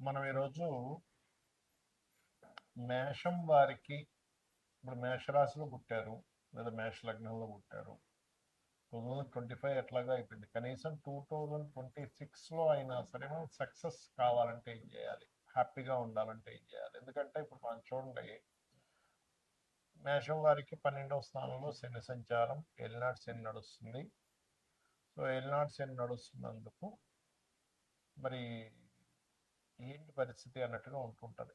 మనం ఈరోజు మేషం వారికి ఇప్పుడు మేషరాశిలో పుట్టారు లేదా మేష లగ్నంలో పుట్టారు. 2025 ఎట్లాగా అయిపోయింది. కనీసం 2026లో అయినా సరే మనం సక్సెస్ కావాలంటే ఏం చేయాలి, హ్యాపీగా ఉండాలంటే ఏం చేయాలి? ఎందుకంటే ఇప్పుడు మనం చూడండి, మేషం వారికి 12వ స్థానంలో శని సంచారం, ఏలినాటి శని నడుస్తుంది. సో ఏలినాటి శని నడుస్తున్నందుకు మరి ఏంటి పరిస్థితి అన్నట్టుగా ఉంటుంటుంది.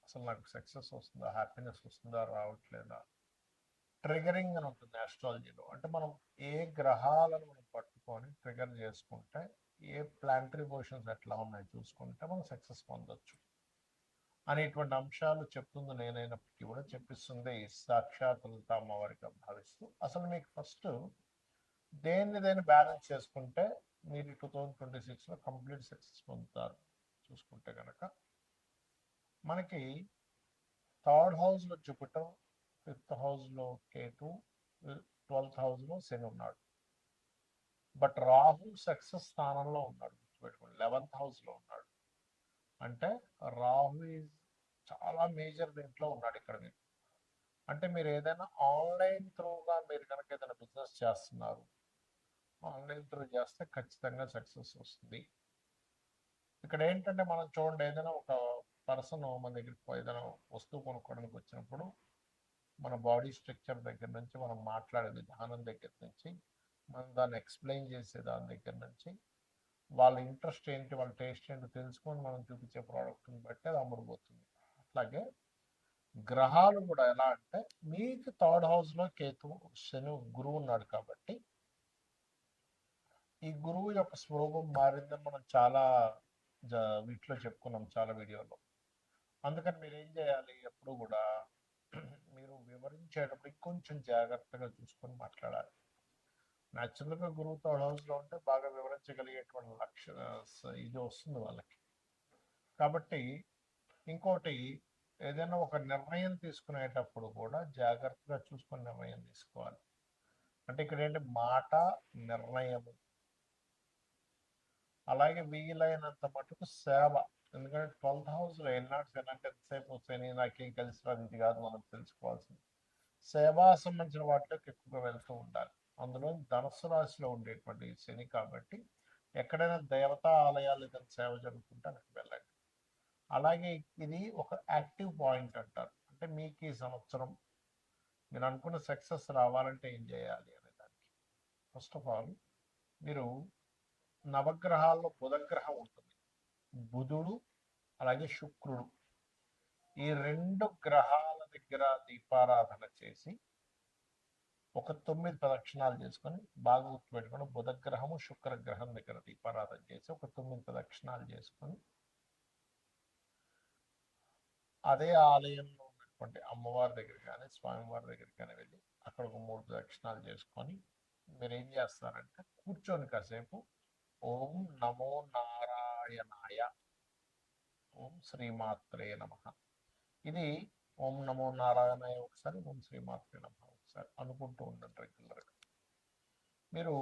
అసలు నాకు సక్సెస్ వస్తుందా, హ్యాపీనెస్ వస్తుందా, రావట్లేదా? ట్రిగరింగ్ అని ఉంటుంది ఆస్ట్రాలజీలో. అంటే మనం ఏ గ్రహాలను మనం పట్టుకొని ట్రిగర్ చేసుకుంటే, ఏ ప్లానటరీ పొజిషన్స్ ఎట్లా ఉన్నాయి చూసుకుంటే మనం సక్సెస్ పొందొచ్చు అనేటువంటి అంశాలు చెప్తుంది. నేనైనప్పటికీ కూడా చెప్పిస్తుంది సాక్షాత్ లలిత అమ్మవారిగా భావిస్తూ, అసలు మీకు ఫస్ట్ దేన్ని బ్యాలెన్స్ చేసుకుంటే మీరు 2026లో కంప్లీట్ సక్సెస్ పొందుతారు చూసుకుంటే కనుక, మనకి థర్డ్ హౌస్లో జూపిటర్, ఫిఫ్త్ హౌస్లో కేతు, 12th హౌస్లో శని ఉన్నాడు. బట్ రాహు సక్సెస్ స్థానంలో ఉన్నాడు, గుర్తుపెట్టుకోండి. 11th హౌస్లో ఉన్నాడు. అంటే రాహు ఈజ్ చాలా మేజర్ దీంట్లో ఉన్నాడు ఇక్కడ. మీరు అంటే మీరు ఏదైనా ఆన్లైన్ త్రూగా మీరు కనుక ఏదైనా బిజినెస్ చేస్తున్నారు, ఆన్లైన్ త్రూ చేస్తే ఖచ్చితంగా సక్సెస్ వస్తుంది. ఇక్కడ ఏంటంటే మనం చూడండి, ఏదైనా ఒక పర్సన్ మన దగ్గరికి ఏదైనా వస్తువు కొనుక్కోవడానికి వచ్చినప్పుడు మన బాడీ స్ట్రక్చర్ దగ్గర నుంచి, మనం మాట్లాడే విధానం దగ్గర నుంచి, మనం దాన్ని ఎక్స్ప్లెయిన్ చేసే దాని దగ్గర నుంచి, వాళ్ళ ఇంట్రెస్ట్ ఏంటి, వాళ్ళ టేస్ట్ ఏంటి తెలుసుకొని మనం చూపించే ప్రోడక్ట్ని బట్టి అది అమ్ముడుపోతుంది. అట్లాగే గ్రహాలు కూడా ఎలా అంటే, మీకు థర్డ్ హౌస్లో కేతు, శని, గురువు ఉన్నాడు కాబట్టి ఈ గురువు యొక్క స్వరూపం మారిందని మనం చాలా వీటిలో చెప్పుకున్నాం, చాలా వీడియోలో. అందుకని మీరు ఏం చేయాలి, ఎప్పుడు కూడా మీరు వివరించేటప్పుడు కొంచెం జాగ్రత్తగా చూసుకొని మాట్లాడాలి. న్యాచురల్గా గురువు థర్డ్ హౌస్లో ఉంటే బాగా వివరించగలిగేటువంటి ఇది వస్తుంది వాళ్ళకి. కాబట్టి ఇంకోటి, ఏదైనా ఒక నిర్ణయం తీసుకునేటప్పుడు కూడా జాగ్రత్తగా చూసుకొని నిర్ణయం తీసుకోవాలి. అంటే ఇక్కడ ఏంటి, మాట, నిర్ణయము, అలాగే వీలైనంత మటుకు సేవ. ఎందుకంటే 12th హౌస్లో ఎన్నాడు శని అంటే ఎంతసేపు శని నాకేం కలిసి రాదు కాదు, మనం తెలుసుకోవాల్సింది సేవా సంబంధించిన వాటిలోకి ఎక్కువగా వెళ్తూ ఉండాలి. అందులో ధనుసు రాశిలో ఉండేటువంటి శని కాబట్టి ఎక్కడైనా దేవతా ఆలయాలు ఏదైనా సేవ జరుగుతుంటే అక్కడికి వెళ్ళండి. అలాగే ఇది ఒక యాక్టివ్ పాయింట్ అంటారు. అంటే మీకు ఈ సంవత్సరం మీరు అనుకున్న సక్సెస్ రావాలంటే ఏం చేయాలి అనే దానికి, ఫస్ట్ ఆఫ్ ఆల్ మీరు నవగ్రహాల్లో బుధగ్రహం ఉంటుంది, బుధుడు అలాగే శుక్రుడు, ఈ రెండు గ్రహాల దగ్గర దీపారాధన చేసి ఒక 9 ప్రదక్షిణాలు చేసుకొని, బాగా గుర్తుపెట్టుకొని, బుధగ్రహము శుక్రగ్రహం దగ్గర దీపారాధన చేసి ఒక 9 ప్రదక్షిణాలు చేసుకొని, అదే ఆలయంలో ఉన్నటువంటి అమ్మవారి దగ్గర కానీ స్వామివారి దగ్గర కానీ వెళ్ళి అక్కడ ఒక 3 ప్రదక్షిణాలు చేసుకొని మీరు ఏం చేస్తారంటే, కూర్చొని కాసేపు ఓం నమో నారాయణాయ, ఓం శ్రీమాత్రే నమ, ఇది ఓం నమో నారాయణాయ ఒకసారి, ఓం శ్రీమాత్రే నమ ఒకసారి అనుకుంటూ ఉండండి రెగ్యులర్గా. మీరు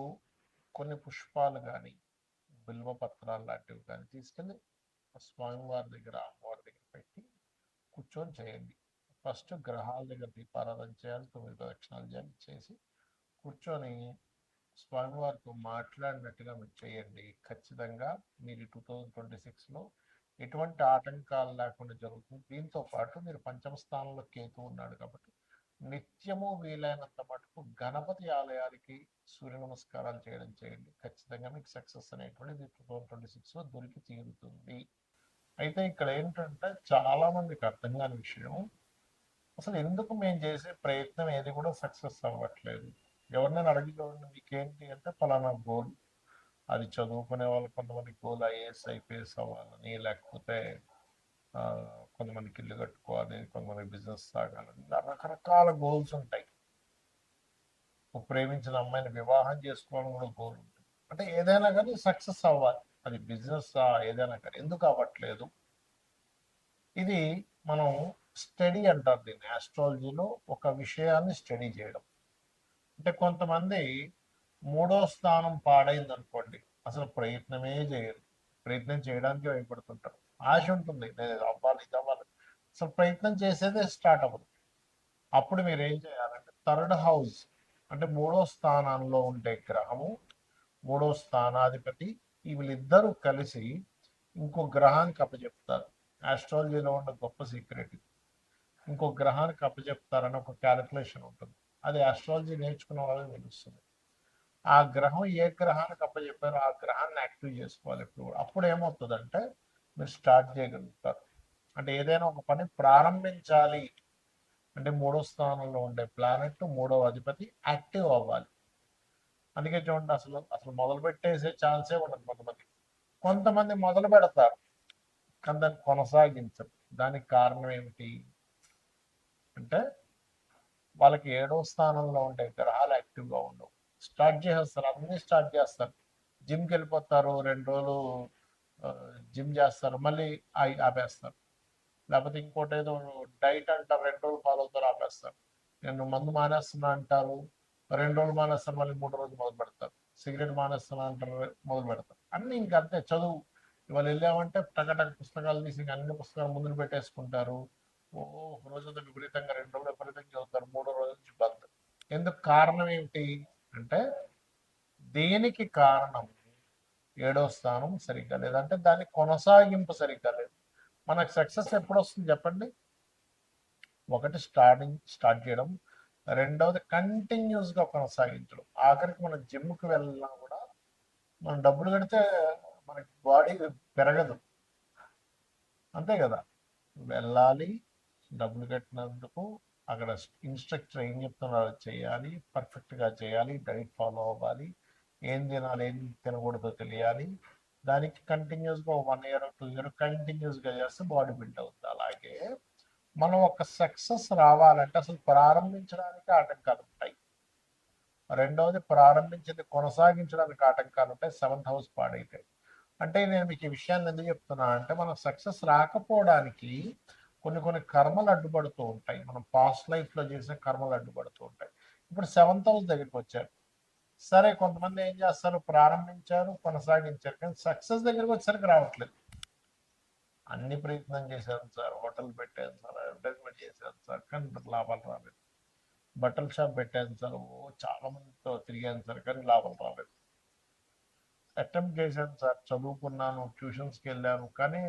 కొన్ని పుష్పాలు కానీ బిల్వ పత్రాలు లాంటివి కానీ తీసుకెళ్ళి స్వామివారి దగ్గర అమ్మవారి దగ్గర పెట్టి కూర్చొని చేయండి. ఫస్ట్ గ్రహాల దగ్గర దీపారాధన చేయాలి, 9 ప్రదక్షిణాలు చేయాలి. చేసి కూర్చొని స్వామివారితో మాట్లాడినట్టుగా మీరు చేయండి. ఖచ్చితంగా మీరు 2026లో ఎటువంటి ఆటంకాలు లేకుండా జరుగుతుంది. దీంతో పాటు మీరు పంచమ స్థానంలో కేతు ఉన్నాడు కాబట్టి నిత్యము వీలైనంత మటుకు గణపతి ఆలయానికి సూర్య నమస్కారాలు చేయడం చేయండి. ఖచ్చితంగా మీకు సక్సెస్ అనేటువంటిది 2026లో దొరికి తీరుతుంది. అయితే ఇక్కడ ఏంటంటే, చాలా మందికి అర్థం కాని విషయం, అసలు ఎందుకు మేము చేసే ప్రయత్నం ఏది కూడా సక్సెస్ అవ్వట్లేదు. ఎవరినైనా అడిగి చూడండి, మీకేంటి అంటే పలానా గోల్. అది చదువుకునే వాళ్ళు కొంతమంది గోల్ ఐఏఎస్ ఐపీఎస్ అవ్వాలని, లేకపోతే కొంతమందికి ఇల్లు కట్టుకోవాలి, కొంతమంది బిజినెస్ సాగాలని, రకరకాల గోల్స్ ఉంటాయి. ప్రేమించిన అమ్మాయిని వివాహం చేసుకోవడం కూడా గోల్ ఉంటుంది. అంటే ఏదైనా కానీ సక్సెస్ అవ్వాలి, అది బిజినెస్ ఏదైనా కానీ. ఎందుకు అవ్వట్లేదు, ఇది మనం స్టడీ అంటారు దీన్ని ఆస్ట్రాలజీలో, ఒక విషయాన్ని స్టడీ చేయడం. అంటే కొంతమంది 3వ స్థానం పాడైంది అనుకోండి, అసలు ప్రయత్నమే చేయరు. ప్రయత్నం చేయడానికి భయపడుతుంటారు. ఆశ ఉంటుంది, నేను అవ్వాలి ఇది అవ్వాలి, అసలు ప్రయత్నం చేసేదే స్టార్ట్ అవ్వదు. అప్పుడు మీరు ఏం చేయాలంటే థర్డ్ హౌస్ అంటే 3వ స్థానంలో ఉండే గ్రహము, 3వ స్థానాధిపతి, వీళ్ళిద్దరూ కలిసి ఇంకో గ్రహానికి అప్పచెప్తారు. ఆస్ట్రాలజీలో ఉన్న గొప్ప సీక్రెట్. ఇంకో గ్రహానికి అప్పచెప్తారని ఒక క్యాలిక్యులేషన్ ఉంటుంది. అది ఆస్ట్రాలజీ నేర్చుకున్న వాళ్ళకి తెలుస్తుంది. ఆ గ్రహం ఏ గ్రహానికి అప్పచెప్పారో ఆ గ్రహాన్ని యాక్టివ్ చేసుకోవాలి ఇప్పుడు. అప్పుడు ఏమవుతుందంటే మీరు స్టార్ట్ చేయగలుగుతారు. అంటే ఏదైనా ఒక పని ప్రారంభించాలి అంటే 3వ స్థానంలో ఉండే ప్లానెట్, 3వ అధిపతి యాక్టివ్ అవ్వాలి. అందుకే చూడండి, అసలు అసలు మొదలు పెట్టేసే ఛాన్సే ఉండదు కొంతమంది. కొంతమంది మొదలు పెడతారు కానీ దాన్ని కొనసాగించరు. దానికి కారణం ఏమిటి అంటే వాళ్ళకి 7వ స్థానంలో ఉండే గ్రహాలు యాక్టివ్గా ఉండవు. స్టార్ట్ చేసేస్తారు, అన్నీ స్టార్ట్ చేస్తారు. జిమ్కి వెళ్ళిపోతారు, 2 రోజులు జిమ్ చేస్తారు, మళ్ళీ ఆపేస్తారు. లేకపోతే ఇంకోటి ఏదో డైట్ అంటారు, 2 రోజులు ఫాలో అవుతారు, ఆపేస్తారు. నేను మందు మానేస్తున్నా అంటారు, 2 రోజులు మానేస్తారు, మళ్ళీ 3 రోజులు మొదలు పెడతారు. సిగరెట్ మానేస్తున్నా అంటారు, మొదలు పెడతారు. అన్నీ ఇంకా అంతే. చదువు ఇవాళ వెళ్ళామంటే టకటక పుస్తకాలు తీసి అన్ని పుస్తకాలు ముందు పెట్టేసుకుంటారు. ఒక రోజంతా విపరీతంగా, 2 రోజులు విపరీతంగా చదువుతారు, 3వ రోజు నుంచి బంద్. ఎందుకు? కారణం ఏమిటి అంటే దేనికి కారణం 7వ స్థానం సరిగ్గా లేదంటే దాని కొనసాగింపు సరిగ్గా లేదు. మనకు సక్సెస్ ఎప్పుడు వస్తుంది చెప్పండి? ఒకటి స్టార్ట్ చేయడం, రెండవది కంటిన్యూస్గా కొనసాగించడం. ఆఖరికి మనం జిమ్కి వెళ్ళినా కూడా మనం డబ్బులు కడితే మనకి బాడీ పెరగదు, అంతే కదా? వెళ్ళాలి, డబ్బులు కట్టినందుకు అక్కడ ఇన్స్ట్రక్టర్ ఏం చెప్తున్నారో చేయాలి, పర్ఫెక్ట్గా చేయాలి, డైట్ ఫాలో అవ్వాలి, ఏం తినాలి ఏం తినకూడదో తెలియాలి. దానికి కంటిన్యూస్గా 1 ఇయర్ 2 ఇయర్ కంటిన్యూస్గా చేస్తే బాడీ బిల్డ్ అవుతుంది. అలాగే మనం ఒక సక్సెస్ రావాలంటే అసలు ప్రారంభించడానికి ఆటంకాలు ఉంటాయి. రెండవది ప్రారంభించింది కొనసాగించడానికి ఆటంకాలు ఉంటాయి. 7th house పాడైతాయి. అంటే నేను మీకు ఈ విషయాన్ని ఎందుకు చెప్తున్నా అంటే మనం సక్సెస్ రాకపోవడానికి కొన్ని కర్మలు అడ్డుపడుతూ ఉంటాయి. మనం పాస్ట్ లైఫ్లో చేసిన కర్మలు అడ్డుపడుతూ ఉంటాయి. ఇప్పుడు 7th హౌస్ దగ్గరికి వచ్చారు, సరే కొంతమంది ఏం చేస్తారు, ప్రారంభించారు, కొనసాగించారు, కానీ సక్సెస్ దగ్గరికి వచ్చేసరికి రావట్లేదు. అన్ని ప్రయత్నం చేశాను సార్, హోటల్ పెట్టాను సార్, అడ్వర్టైజ్మెంట్ చేశాను సార్, కానీ లాభాలు రాలేదు. బట్టల షాప్ పెట్టాను సార్, చాలా మందితో తిరిగాను సార్, కానీ లాభాలు రాలేదు. అటెంప్ట్ చేశాను సార్, చదువుకున్నాను, ట్యూషన్స్కి వెళ్ళాను, కానీ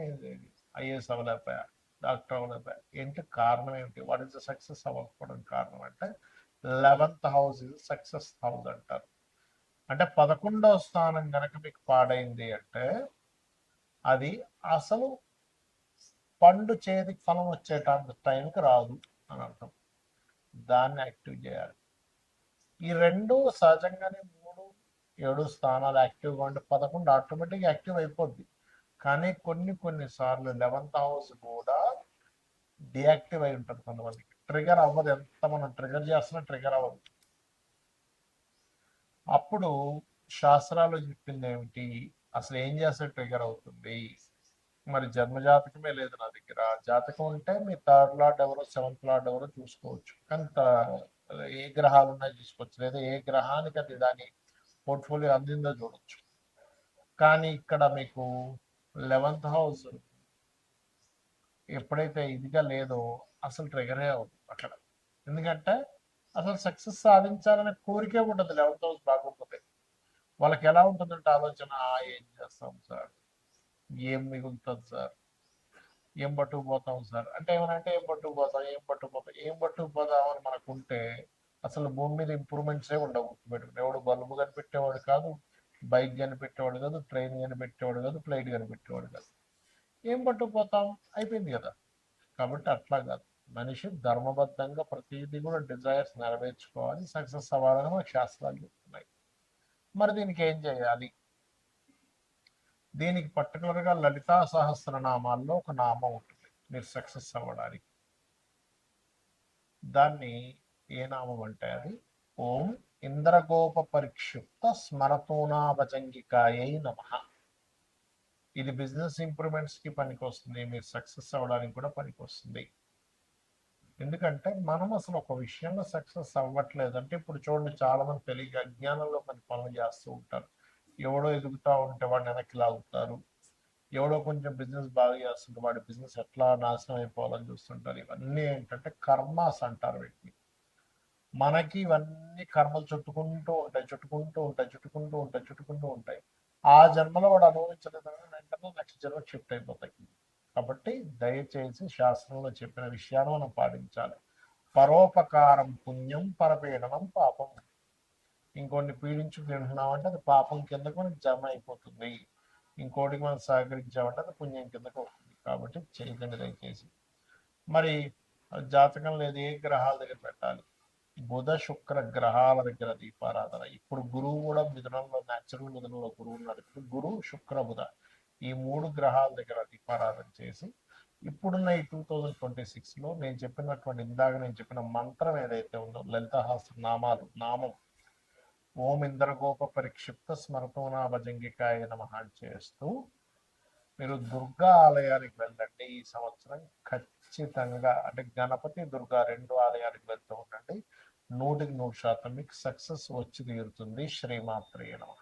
ఐఏఎస్ అవ్వలేకపోయా, డాక్టర్ అవ్వలేకపోయా. ఏంటి కారణం ఏమిటి? వాట్ ఈస్ ద సక్సెస్ అవ్వకపోవడం కారణం అంటే 11th house is success house అంటారు. అంటే 11వ స్థానం కనుక మీకు పాడైంది అంటే అది అసలు పండు చేతికి ఫలం వచ్చేటంత టైంకి రాదు అని అర్థం. దాన్ని యాక్టివ్ చేయాలి. ఈ రెండు సహజంగానే 3, 7 స్థానాలు యాక్టివ్గా ఉంటే 11 ఆటోమేటిక్గా యాక్టివ్ అయిపోద్ది. కానీ కొన్ని సార్లు 11th హౌస్ కూడా డియాక్టివ్ అయి ఉంటుంది. కొంతమందికి ట్రిగర్ అవ్వదు, ఎంత మనం ట్రిగర్ చేస్తున్నా ట్రిగర్ అవ్వదు. అప్పుడు శాస్త్రాలు చెప్పింది ఏమిటి, అసలు ఏం చేస్తే ట్రిగర్ అవుతుంది? మరి జన్మజాతకమే లేదు నా దగ్గర. జాతకం ఉంటే మీ 3rd లార్డ్ ఎవరో 7th లార్డ్ ఎవరో చూసుకోవచ్చు, కానీ ఏ గ్రహాలు ఉన్నాయో చూసుకోవచ్చు, లేదా ఏ గ్రహానికి అది దాని పోర్ట్ఫోలియో అందిందో చూడొచ్చు. కానీ ఇక్కడ మీకు 11th హౌస్ ఎప్పుడైతే ఇదిగా లేదో అసలు ట్రిగరే అవుతుంది అక్కడ. ఎందుకంటే అసలు సక్సెస్ సాధించాలనే కోరికే ఉండదు 11th హౌస్ బాగోకపోతే. వాళ్ళకి ఎలా ఉంటుందంటే ఆలోచన, ఏం చేస్తాం సార్, ఏం మిగులుతుంది సార్, ఏం పట్టుకుపోతాం సార్ అంటే ఏమనంటే ఏం పట్టుకుపోతాం అని మనకుంటే అసలు భూమి మీద ఇంప్రూవ్మెంట్సే ఉండవు. ఎవడు బల్బు కనిపెట్టేవాడు కాదు, బైక్ కనిపెట్టేవాడు కాదు, ట్రైన్ కనిపెట్టేవాడు కాదు, ఫ్లైట్ కనిపెట్టేవాడు కాదు. ఏం పట్టుకుపోతాం, అయిపోయింది కదా. కాబట్టి అట్లా కాదు, మనిషి ధర్మబద్ధంగా ప్రతిదీ కూడా డిజైర్స్ నెరవేర్చుకోవాలి, సక్సెస్ అవ్వాలని మనకు శాస్త్రాలు చెప్తున్నాయి. మరి దీనికి ఏం చేయాలి? దీనికి పర్టికులర్గా లలితా సహస్రనామాల్లో ఒక నామం ఉంటుంది మీరు సక్సెస్ అవ్వడానికి. దాన్ని ఏ నామం అంటే అది ఓం ఇంద్రగోప పరిక్షిప్త స్మరతోనాభజంగికాయై నమః. ఇది బిజినెస్ ఇంప్రూవ్మెంట్స్కి పనికి వస్తుంది, మీరు సక్సెస్ అవ్వడానికి కూడా పనికి వస్తుంది. ఎందుకంటే మనం అసలు ఒక విషయంలో సక్సెస్ అవ్వట్లేదు అంటే, ఇప్పుడు చూడండి చాలా మంది తెలియక అజ్ఞానంలో కొన్ని పనులు చేస్తూ ఉంటారు. ఎవడో ఎదుగుతూ ఉంటే వాడిని వెనక్కి లాగుతారు, ఎవడో కొంచెం బిజినెస్ బాగా చేస్తుంటే వాడి బిజినెస్ ఎట్లా నాశనం అయిపోవాలని చూస్తుంటారు. ఇవన్నీ ఏంటంటే కర్మాస్ అంటారు వీటిని. మనకి ఇవన్నీ కర్మలు చుట్టుకుంటూ ఉంటాయి, చుట్టుకుంటూ ఉంటాయి, చుట్టుకుంటూ ఉంటాయి, చుట్టుకుంటూ ఉంటాయి. ఆ జన్మలో వాడు అనుభవించలేదని వెంటనే నెక్స్ట్ జన్మ షిఫ్ట్ అయిపోతాయి. కాబట్టి దయచేసి శాస్త్రంలో చెప్పిన విషయాన్ని మనం పాటించాలి. పరోపకారం పుణ్యం, పరపీడనం పాపం. ఇంకోటిని పీడించు తింటున్నామంటే అది పాపం కిందకు మనకి జమ అయిపోతుంది. ఇంకోటికి మనం సహకరించామంటే అది పుణ్యం కిందకు అవుతుంది. కాబట్టి చేయకండి దయచేసి. మరి జాతకం లేదు ఏ గ్రహాల దగ్గర పెట్టాలి? బుధ శుక్ర గ్రహాల దగ్గర దీపారాధన. ఇప్పుడు గురువు కూడా మిథునంలో, న్యాచురల్ మిథునంలో గురువు ఉన్నాడు. ఇప్పుడు గురు శుక్ర బుధ ఈ 3 గ్రహాల దగ్గర దీపారాధన చేసి ఇప్పుడున్న ఈ 2026లో నేను చెప్పినటువంటి ఇందాక నేను చెప్పిన మంత్రం ఏదైతే ఉందో లలితాహాస్త్ర నామాలు నామం ఓం ఇంద్రగోప పరిక్షిప్త స్మరతోనా భజంగికాయ నమః చేస్తూ మీరు దుర్గా ఆలయానికి వెళ్ళండి. ఈ సంవత్సరం ఖచ్చితంగా అంటే గణపతి దుర్గా 2 ఆలయానికి వెళ్తూ ఉండండి. 100% మీకు సక్సెస్ వచ్చి తీరుతుంది. శ్రీమాత్రేయ నమః.